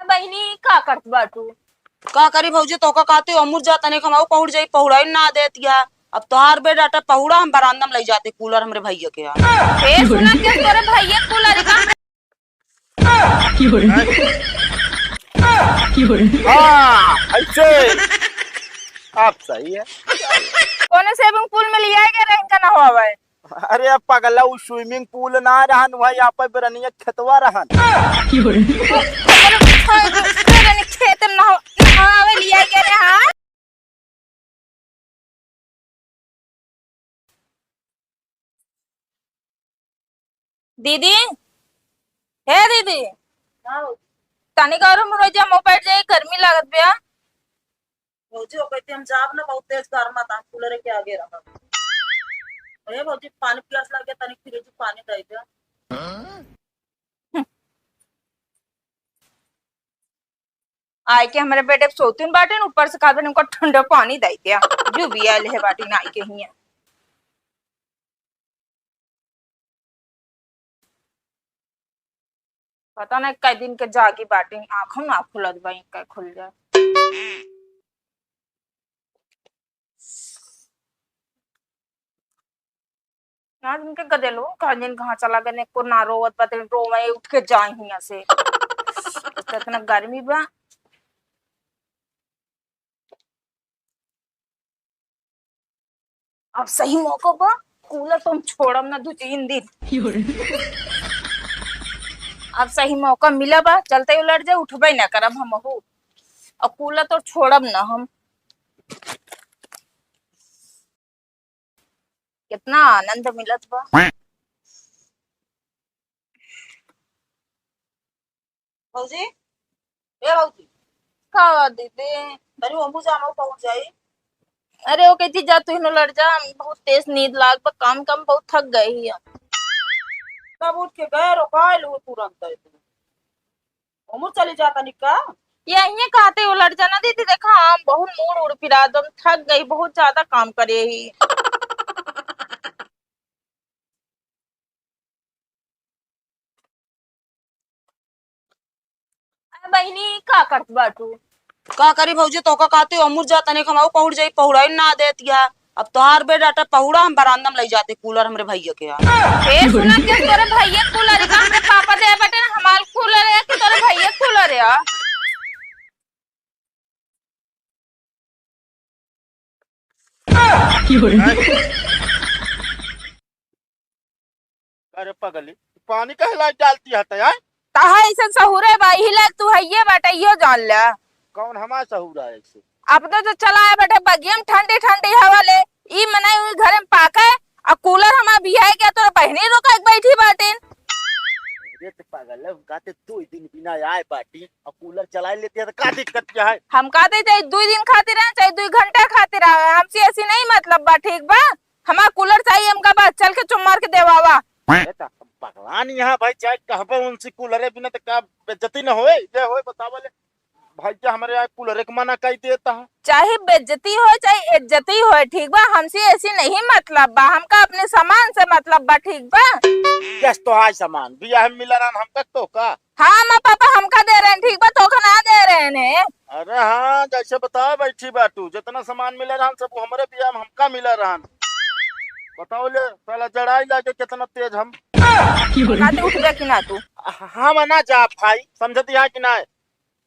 बहनी का करत बाटू? का करी भौजी तो का कहते अमूर जा तने खमाऊ पहुड़ जाई पहुड़ा ना देतिया। अब तोहार बे डाटा पहुड़ा हम बरामदा में ले जाते कूलर हमरे भैया के यहाँ। ए सुना के तोरे भैया कूलर का ऐसे आप सही है। कोने स्विमिंग पूल में लिया है क्या रैंक ना हुआ है? अरे अब पगला वो स्विमिंग पूल ना रहन वही यहाँ पे बरनिया खेतवा रहन। खेत में नहावे लिया क्या रे? हाँ दीदी, हे दीदी तनिक और मुरजा मोबाइल जाई गर्मी लागत बिया। भौजी कहते हम जाब ना बहुत तेज गर्मा था कूलर के आगे रहा। अरे भौजी पानी प्यास लगे तनिक फ्रिज में पानी दे दे। आए के हमारे बेटे सोतीन बाटे ऊपर से खाते उनको ठंडा पानी दे दिया जो भी आए है बाटी नाई के ही है। पता नहीं कई दिन के जागी बाटी आंखों ना खुलत बाई कई खुल जाए। ना जिनके गदेलो काजिन कहाँ चला गए को ना रोवत पते रोवे उठ के जाए हिया से इतना गर्मी बा। अब सही मौका बा कूलर तुम छोड़म ना 2-3 दिन। अब सही मौका मिला बा चलते उलट जाए उठबे ना करब हम हो। अब कूलर तो छोड़ब ना हम। कितना आनंद मिलत बा। भौजी ए भौजी का दीदी तनी अमू जामो पहुंच जाई। अरे वो कहती जा तू हिनो लड़ जा बहुत तेज नींद लाग पर काम काम बहुत थक गई है। तब उठ के गए रोकाइल वो तुरंत अमू चली जाता निका। यही कहते उलट जाना दीदी देखा हम बहुत मूड उड़ फिरा दम थक गई बहुत ज्यादा काम करे ही। बहनी का करत बाटू? का करी भौजी तो का कहते अमूर जा तने खमाऊ पहुड़ जाई पहुड़ा ना देतिया। अब तोहार बे डाटा पहुड़ा हम बरामदा में ले जाते कूलर हमरे भैया के यहाँ। ए सुना के तोरे भैया कूलर का हमरे पापा दे बटे ना हमार कूलर है कि तोरे भैया कूलर है? अरे पगली पानी का हिला डालती है यार। ताहा ऐसा सहुरे भाई हिला तू है ये बेटा यो जान ले। कौन हमारा सहूरा है ऐसे? अब तो चलाया बेटा बगियम ठंडी ठंडी हवा ले ई मनाई हुई घर में पाके और कूलर हमार बिया है क्या तोरे बहनी रोका एक बैठी बाटे। अरे तो पागल है कहते 2 दिन बिना आए बाटी और कूलर चला लेते हैं तो का दिक्कत क्या है? हम कहते चाहे 2 दिन खातिर रहे चाहे 2 घंटा खातिर रहे हमसे ऐसी नहीं मतलब बा ठीक बा। हमारा कूलर चाहिए हमका बस चल के चुम मार के देवावा। भगवान यहाँ भाई चाहे कहबे उनसे कूलरे बिना तो का बेइज्जती न होए ये होए बतावले भाई क्या हमारे यहाँ कूलर एक मना कही देता है। चाहे बेइज्जती हो चाहे इज्जती हो ठीक बा हमसे ऐसी नहीं मतलब बा हमका अपने सामान से मतलब बा ठीक बा। कैस तो हाय सामान बिया हम मिला रहा हम तो का। हाँ माँ पापा हमका दे रहे हैं ठीक बा तो ना दे रहे हैं। अरे हाँ जैसे बताओ बैठी बाटू जितना सामान मिला रहा सब हमारे बिया में हमका मिला रहा बताओ ले पहला जड़ाई लागे कितना तेज हम उठ गया कि ना तू? हम ना जा भाई समझती है कि ना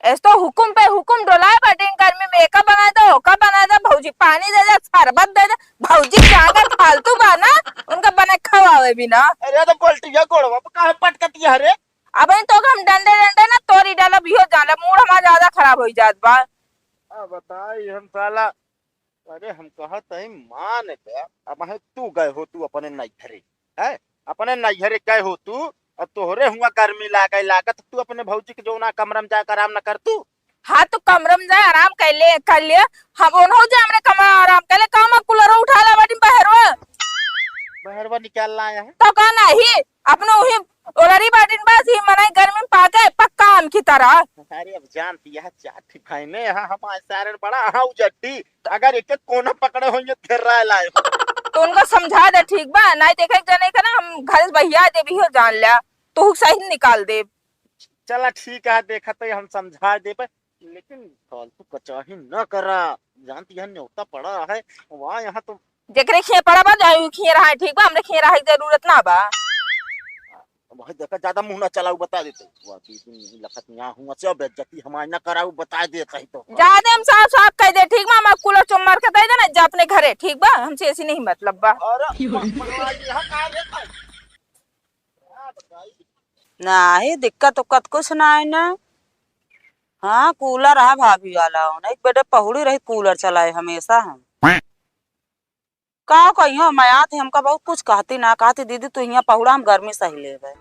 ऐसे तो हुकुम पे हुकुम डोलाए बटे गर्मी में एका बना दो ओका बना दो भौजी पानी दे दे शरबत दे दे भौजी जागा फालतू बा ना उनका बना खवावे भी ना। अरे तो पलटिया गोड़वा काहे पटकती है रे? अब तो हम डंडे डंडे ना तोरी डाला भी हो जाला मूड हमारा ज्यादा खराब हो जात बा। बताई हम साला अरे हम कहत है मान गया अब है तू गए हो तू अपने नैहरे है अपने नैहरे गए हो तू और तोहरे हुआ गर्मी लागे लागत तू अपने भौजी के जो ना कमरा में जाकर आराम ना कर तू। हाँ तो कमरा में जाए आराम कर ले हम उन्हों जा हमने कमरा आराम कर ले काम कूलर उठा ला बाटी बहरवा निकालना आया है तो कहना ही अपने वही ओलरी बाटिन बस ही मनाई गर्मी में पाके पक्का आम की तरह। अरे अब जानती है चाठी भाई ने यहाँ हमारे सारे बड़ा हाँ उजट्टी अगर एक एक कोना पकड़े होंगे फिर रहा लाए तो उनको समझा दे ठीक बा नहीं देखे जाने का ना हम घर भैया दे भी हो जान लिया तो सही निकाल दे। चला ठीक है, देखा तो हम समझा दे पर, लेकिन फालतू कचाही न करा। जानती है न्योता पड़ा है वहाँ, यहाँ तो जेकरे खे पड़ा बा जायू खे रहा है, ठीक बा, हमरे खे रहा है जरूरत ना बा। वही देखा ज्यादा मुंह न चलाऊ बता देते। लखत यहाँ हूँ सब बेइज्जती हमारी न कराऊ बता दे सही तो। जा दे हम साफ साफ कह दे, ठीक बा, हम कूलर चुम मार के दे देना जा अपने घरे, ठीक बा, हमसे ऐसी नहीं मतलब बा। अरे यहाँ कहाँ लेता है? क्या बताई? नहीं दिक्कत उक्कत कुछ ना है ना। हाँ कूलर है भाभी वाला, नहीं बेटे पहुड़ी रही कूलर चलाए हमेशा हम। का कहियो माया थे हमका बहुत कुछ कहती ना कहती, दीदी तू यहाँ पहुड़ा हम गर्मी सही ले गए।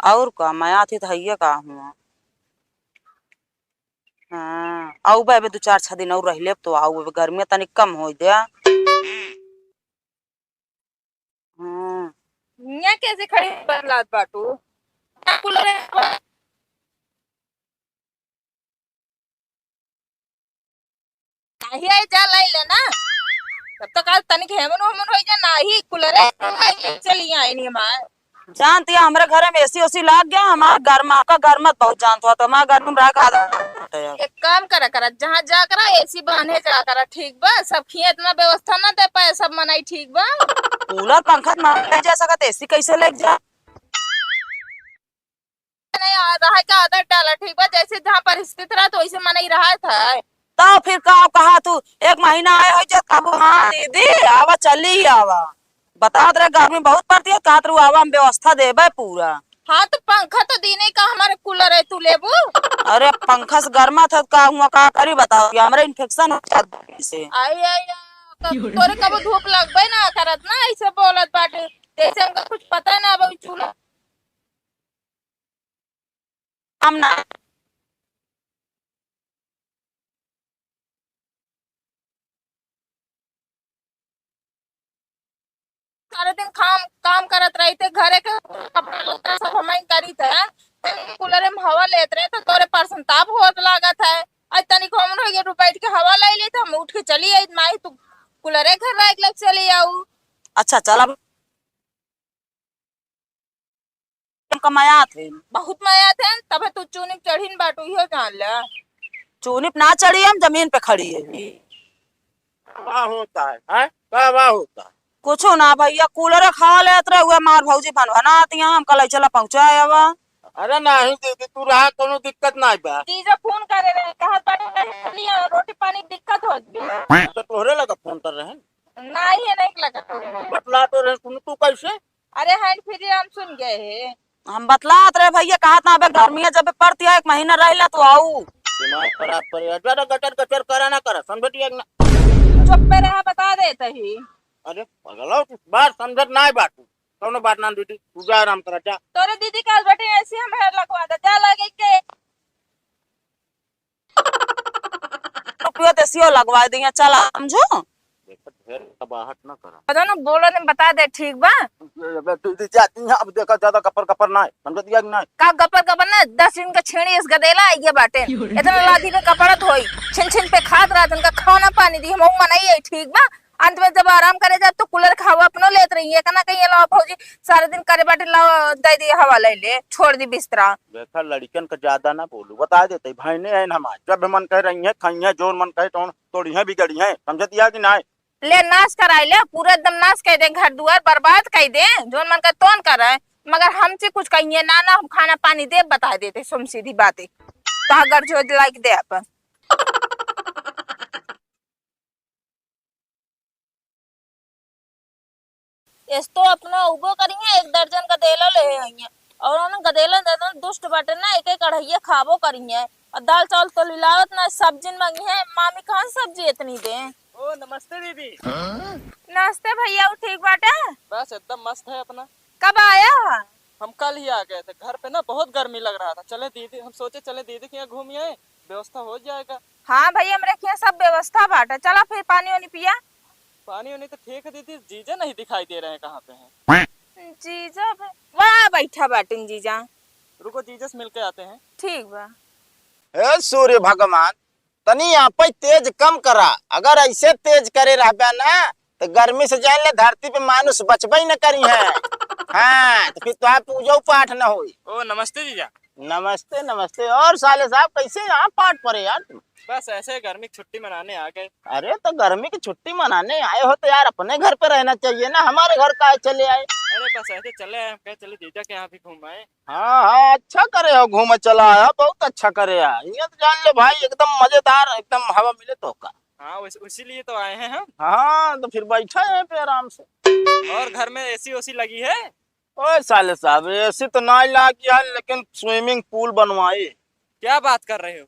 और का माया थी तो का हुआ। हाँ आऊ बे 2-4 दिन और रह ले तो आऊ, गर्मी तनिक कम हो दिया। हाँ यहाँ कैसे खड़ी बदलात बाटू कूलर है। नहीं आई जा लाई ले ना, तब तक आज तनिक हेमन होमन हो जा ना ही कूलर है चली आई नहीं मार। जानती है हमारे घर में एसी ओसी लाग गया, हमारा गर्मा का गर्मत बहुत जानता हो तो हमारा घर में रहा। एक काम करा करा, जहाँ जा करा एसी बहाने जा करा, ठीक बा, सब खिए इतना व्यवस्था ना दे पाए सब मनाई, ठीक बा। कूलर पंखा ना जा सकत, एसी कैसे लग जा। नहीं रहा का आदत डाला, ठीक बा, जैसे जहाँ परिस्थिति रहा तो वैसे मनाई रहा था। तो फिर का कहा तू 1 महीना आए हो जा कब। हाँ दीदी आवा चली आवा, बता दे गर्मी बहुत पड़ती है, कहा तू आवा हम व्यवस्था देबे पूरा। हाँ तो पंखा तो दीने का हमारे कूलर है, तू लेबू। अरे पंखा से गर्मा था का हुआ का करी बताओ, हमारे इन्फेक्शन हो जाता से। आई आई तोरे कब धूप लगबे ना करत ना, ऐसे बोलत बाटे जैसे हमका कुछ पता ना अब चूल्हा हम ना सारे दिन काम करत रही थे, घरे के कपड़ा लत्ता सब हम करी थे, कूलर में हवा लेत रहे तो तोरे परसन ताप होत लागत है। आज तनिक हम हो गए बैठ के हवा ले ली, तो हम उठ के चली आई माई, तू कूलरे घर रह लग चली आऊ। अच्छा चल अब कमाया थे बहुत माया थे, तब तू चूनी चढ़ीन बाटू ही जान ले। चूनिप ना चढ़ी हम जमीन पे खड़ी है। क्या होता है, हैं? क्या होता है? कुछ ना भैया कूलर खा लेते हुए मार भौजी भनभना आती हैं, हम कल चला पहुंचाए अब। अरे नहीं दीदी तू रहा कोनो दिक्कत नहीं बा। जीजा फोन करे रहे, कहा पानी रोटी पानी की दिक्कत हो गई तो तोहरे लगा फोन कर रहे हैं? नहीं है, नहीं लगा बतला तो रहे सुन तू कैसे। अरे हैंड फ्री हम सुन गए हैं। हम बतलात रहे भैया, कहा था अबे गर्मी जब पड़ती है 1 महीना रह तो आऊ। दिमाग खराब कर ज्यादा गटर गटर करा ना कर, समझिए ना। चुप पे रहा बता देते ही। अरे पगला तू बात समझत ना बात, कौनो बात ना दीदी तू जा आराम कर जा। तोरे दीदी का बेटे ऐसे हम हेर लगवा दे, जा लगे के रुपया देसियो लगवा दिया, चल समझो। देखो ढेर कबाहट ना करा। पता ना बोलो ने बता दे, ठीक बा। दीदी जाती है अब, देखा ज्यादा कपर कपर ना है, समझ दिया कि नहीं। का गपर गपर ना 10 दिन का छेड़ी इस गदेला आई बाटे, इतना लाठी पे कपड़ा धोई छिन छिन पे खात रहा, उनका खाना पानी दी हम मनाई है, ठीक बा। अंत में जब आराम करे जा तो कूलर का हवा अपनो लेत रही है, कना कहीं लाओ भौजी सारे दिन करे बाटे लाओ दे दी हवा ले ले छोड़ दी बिस्तरा। देखा लड़कन का ज्यादा ना बोलू, बता देते भाई ने है हमारे, जब मन कह रही है खाई है, जोर मन कहे तो तोड़ी है बिगड़ी है, समझ दिया कि नहीं। ले नाश कराई ले, पूरा एकदम नाश कर दे, घर दुआर बर्बाद कर दे, जोन मन का तोन करे, मगर हमसे कुछ कहिए ना ना, हम खाना पानी दे बता देते, सुम सीधी बातें कहा घर जो लाइक दे अपन। इस तो अपना उबो करिए 1 दर्जन गदेला ले आइए, और उन्होंने गदेला दे दो दुष्ट बाटे ना, एक कढ़ैया खाबो करिए, और दाल चावल तो लिलावत ना, सब्जी मांगी है मामी, कहाँ सब्जी इतनी दे। ओ नमस्ते दीदी। नमस्ते भैया, ठीक बाटे? बस एकदम मस्त है अपना। कब आया? हम कल ही आ गए थे, घर पे ना बहुत गर्मी लग रहा था, चले दीदी, हम सोचे चले दीदी के यहाँ घूम आए, व्यवस्था हो जाएगा। हाँ भैया मेरे यहाँ सब व्यवस्था बाटे, चला फिर पानी वानी पिया। पानी वानी तो ठीक है दीदी, जीजा नहीं दिखाई दे रहे हैं, कहाँ पे हैं? जीजा वहाँ बैठा बाटे जीजा। रुको जीजा से मिल के आते हैं। ठीक बा। हे सूर्य भगवान तनी यहाँ पे तेज कम करा, अगर ऐसे तेज करे रहबे ना तो गर्मी से जान ले धरती पे मानुष बचबे न करी है। हाँ तो फिर तो पूजा पाठ न होई। ओ नमस्ते जीजा। नमस्ते नमस्ते। और साले साहब कैसे यहाँ पाठ पड़े यार तुम? बस ऐसे गर्मी की छुट्टी मनाने आ गए। अरे तो गर्मी की छुट्टी मनाने आए हो तो यार अपने घर पे रहना चाहिए ना, हमारे घर का चले आए। अरे बस ऐसे चले आए, हम कहे चले जीजा के यहाँ भी घूम आए। हाँ हाँ अच्छा करे हो, घूम चला आया, बहुत अच्छा करे यार। ये तो जान ले भाई एकदम मजेदार, एकदम हवा मिले तो का। हाँ उसीलिए तो आए हैं हम। हाँ तो फिर बैठा है पे आराम से। और घर में एसी ओसी लगी है? ओए साले साहब ऐसी तो ना लगी है, लेकिन स्विमिंग पूल बनवाए। क्या बात कर रहे हो?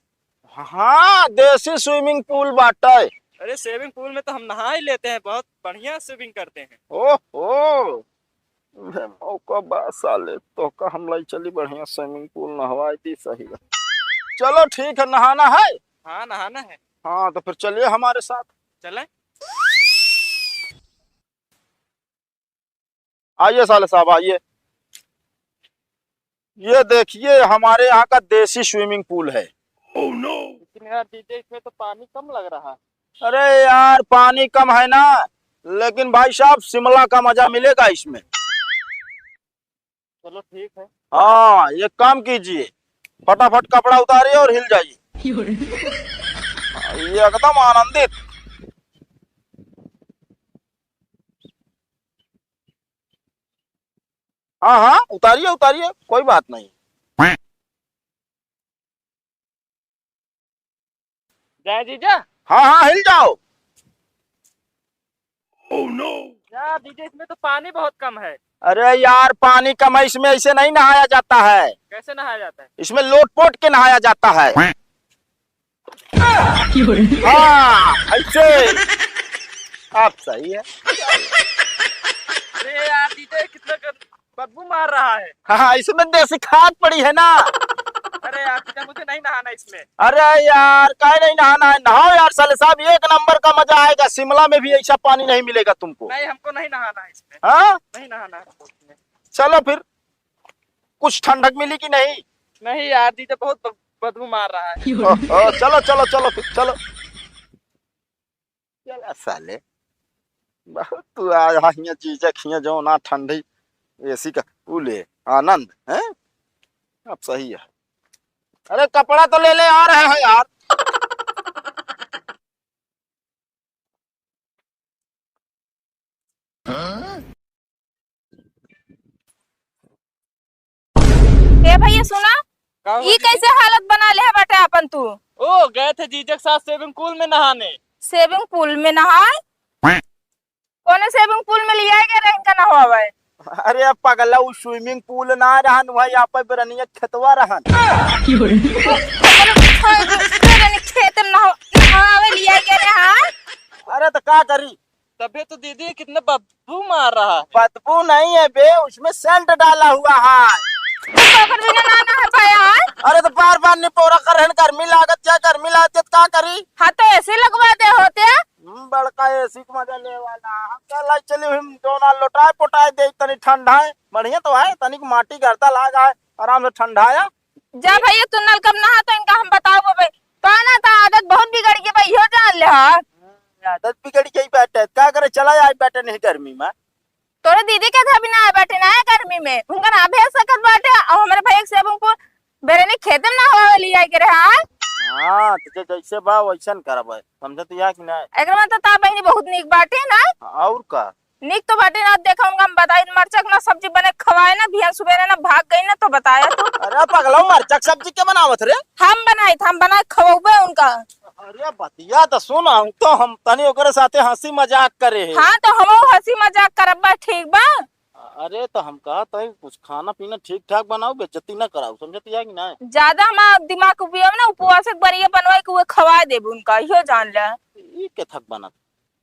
हाँ देसी स्विमिंग पूल बाटा है। अरे स्विमिंग पूल में तो हम नहा ही लेते हैं, बहुत बढ़िया स्विमिंग करते हैं। ओहो मौका बा साले तो का हम लाई चली बढ़िया स्विमिंग पूल नहवाई दी सही है। चलो ठीक है, नहाना है। हाँ नहाना है। हाँ तो फिर चलिए हमारे साथ। चलें? आइए साले साहब आइए। ये देखिए हमारे यहाँ का देसी स्विमिंग पूल है। Oh no. लेकिन यार जीजा इसमें तो पानी कम लग रहा है। अरे यार पानी कम है ना, लेकिन भाई साहब शिमला का मजा मिलेगा इसमें। चलो ठीक है। हाँ ये काम कीजिए, फटाफट कपड़ा उतारिए और हिल जाइए। ये एकदम आनंदित। हाँ हाँ उतारिए उतारिए, कोई बात नहीं। जय जीजा। हाँ हाँ हिल जाओ। Oh no. यार जीजा इसमें तो पानी बहुत कम है। अरे यार पानी कम है इसमें, ऐसे नहीं नहाया जाता है। कैसे नहाया जाता है? इसमें लोट पोट के नहाया जाता है। हाँ ऐसे। आप सही है। अरे यार जीजा कितना बदबू मार रहा है। हाँ इसमें देसी खाद पड़ी है ना। अरे यार जीजा मुझे नहीं नहाना इसमें। अरे यार काहे नहीं नहाना है, नहाओ यार साले साहब, एक नंबर का मजा आएगा। शिमला में भी ऐसा पानी नहीं मिलेगा तुमको। नहीं हमको नहीं नहाना है इसमें। हाँ नहीं नहाना है हमको इसमें। चलो फिर, कुछ ठंडक मिली कि नहीं? नहीं यार जीजा बहुत बदबू मार रहा है। चलो चलो चलो फिर चलो। चला साले बहुत तू आया चीज खिया जो ना ठंडी एसी का पूले आनंद है। अब सही है। अरे कपड़ा तो ले ले आ रहे हैं यार। ए भैया सुना, ये कैसे हालत बना ले है बेटा अपन तू? ओ गए थे जीजा के साथ स्विमिंग पूल में नहाने। स्विमिंग पूल में नहाए? कौन स्विमिंग पूल में लिया गया इनका नहावा है? अरे पगला वो स्विमिंग पूल ना रहन भाई, यहाँ पे बरनिया खेतवा रहन। खेत में नहावे लिया गया रे। हाँ अरे तो क्या करी, तभी तो दीदी कितना बदबू मार रहा है। बदबू नहीं है बे, उसमें सेंट डाला हुआ है। तो बिना नहाना है पाया है? अरे तो बार बार निपोरा कर गर्मी लागत क्या, गर्मी लागत क्या करी। हाँ तो ऐसे लगवा दे होते। बड़का एसी का मजा ले वाला हम चल चली हम दोनों लोटाए पोटाए दे, तनी ठंडा है बढ़िया तो है, तनिक माटी गर्दा लागा है आराम से ठंडाया। जा भैया तू नल कब नहा तो इनका हम बताओ भाई। तो आना था आदत बहुत बिगड़ गई भाई, हो जान ले। हाँ आदत बिगड़ गई बैठे, क्या करे चला जाए बैठे नहीं गर्मी में। तोरे दीदी के था भी ना बैठे ना है गर्मी में, उनका ना भेज सकत बाटे। और हमारे भाई एक सेबुन को बेरे ने खेत में ना हवा लिया के रे। हाँ तो जैसे बा वैसन करब, समझत या कि ना। एकरा में तो ता बहनी बहुत निक बाटे ना। और का निक तो बाटे ना, देखा उनका हम बताई मरचक ना सब्जी बने खवाए ना, बिहान सुबह ना भाग गई ना तो बताया तू। अरे पगला मरचक सब्जी के बनावत रे? हम बनाए खवाबे उनका। अरे बतिया तो सुन, तो हम तनी ओकरे साथे हंसी मजाक करे है। हाँ तो हम हंसी मजाक करब बा, ठीक बा। अरे तो हम कहा तो कुछ खाना पीना ठीक ठाक बनाओ, बेइज्जती ना कराओ, समझत या कि ना। ज्यादा हमारा दिमाग उपयोग ना उपवास बरिया बनवाए के वो खवा देब उनका, यो जान ले। ई के थक बनत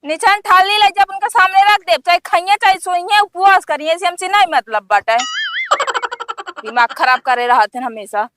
निशान थाली ले जब उनका सामने रख दे, चाहे खइया चाहे सोइया उपवास करिए, ऐसे हमसे नहीं मतलब बाटे। दिमाग खराब करे रहते हमेशा।